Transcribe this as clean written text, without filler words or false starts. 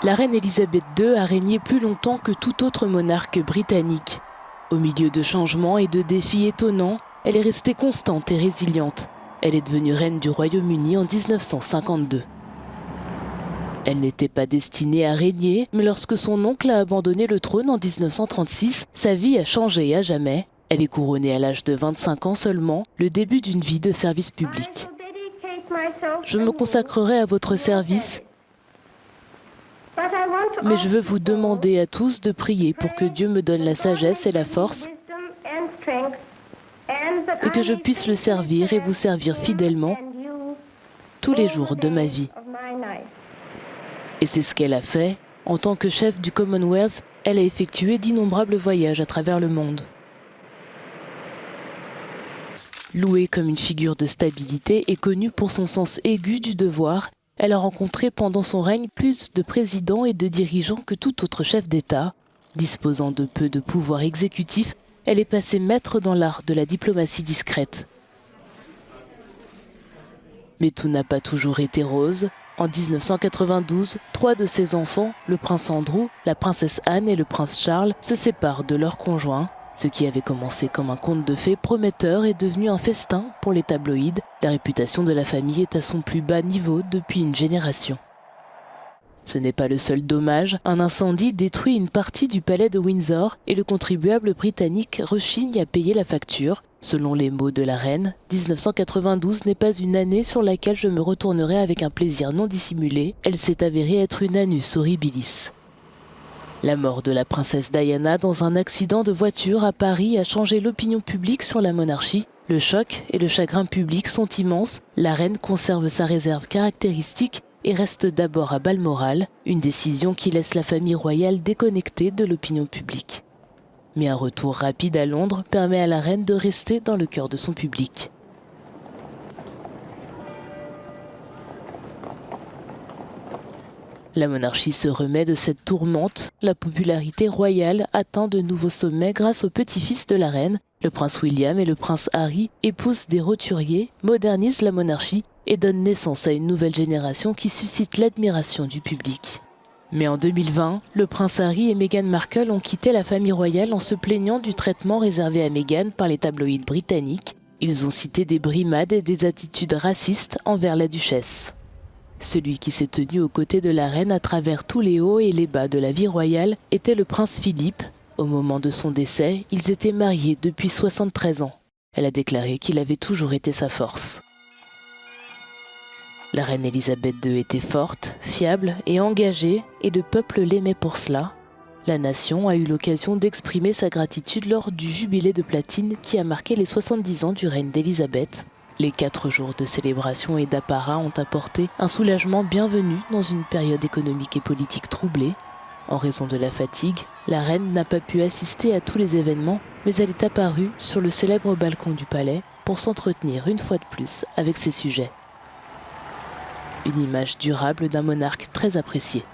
La reine Elisabeth II a régné plus longtemps que tout autre monarque britannique. Au milieu de changements et de défis étonnants, elle est restée constante et résiliente. Elle est devenue reine du Royaume-Uni en 1952. Elle n'était pas destinée à régner, mais lorsque son oncle a abandonné le trône en 1936, sa vie a changé à jamais. Elle est couronnée à l'âge de 25 ans seulement, le début d'une vie de service public. Je me consacrerai à votre service, mais je veux vous demander à tous de prier pour que Dieu me donne la sagesse et la force et que je puisse le servir et vous servir fidèlement tous les jours de ma vie. Et c'est ce qu'elle a fait. En tant que chef du Commonwealth, elle a effectué d'innombrables voyages à travers le monde. Louée comme une figure de stabilité et connue pour son sens aigu du devoir, elle a rencontré pendant son règne plus de présidents et de dirigeants que tout autre chef d'État. Disposant de peu de pouvoir exécutif, elle est passée maître dans l'art de la diplomatie discrète. Mais tout n'a pas toujours été rose. En 1992, 3 de ses enfants, le prince Andrew, la princesse Anne et le prince Charles, se séparent de leurs conjoints. Ce qui avait commencé comme un conte de fées prometteur est devenu un festin pour les tabloïds. La réputation de la famille est à son plus bas niveau depuis une génération. Ce n'est pas le seul dommage. Un incendie détruit une partie du palais de Windsor et le contribuable britannique rechigne à payer la facture. Selon les mots de la reine, 1992 n'est pas une année sur laquelle je me retournerai avec un plaisir non dissimulé. Elle s'est avérée être une annus horribilis. La mort de la princesse Diana dans un accident de voiture à Paris a changé l'opinion publique sur la monarchie. Le choc et le chagrin public sont immenses. La reine conserve sa réserve caractéristique et reste d'abord à Balmoral, une décision qui laisse la famille royale déconnectée de l'opinion publique. Mais un retour rapide à Londres permet à la reine de rester dans le cœur de son public. La monarchie se remet de cette tourmente. La popularité royale atteint de nouveaux sommets grâce au petit-fils de la reine. Le prince William et le prince Harry épousent des roturiers, modernisent la monarchie et donnent naissance à une nouvelle génération qui suscite l'admiration du public. Mais en 2020, le prince Harry et Meghan Markle ont quitté la famille royale en se plaignant du traitement réservé à Meghan par les tabloïds britanniques. Ils ont cité des brimades et des attitudes racistes envers la duchesse. Celui qui s'est tenu aux côtés de la reine à travers tous les hauts et les bas de la vie royale était le prince Philippe. Au moment de son décès, ils étaient mariés depuis 73 ans. Elle a déclaré qu'il avait toujours été sa force. La reine Elisabeth II était forte, fiable et engagée, et le peuple l'aimait pour cela. La nation a eu l'occasion d'exprimer sa gratitude lors du jubilé de platine qui a marqué les 70 ans du règne d'Elisabeth. Les 4 jours de célébration et d'apparat ont apporté un soulagement bienvenu dans une période économique et politique troublée. En raison de la fatigue, la reine n'a pas pu assister à tous les événements, mais elle est apparue sur le célèbre balcon du palais pour s'entretenir une fois de plus avec ses sujets. Une image durable d'un monarque très apprécié.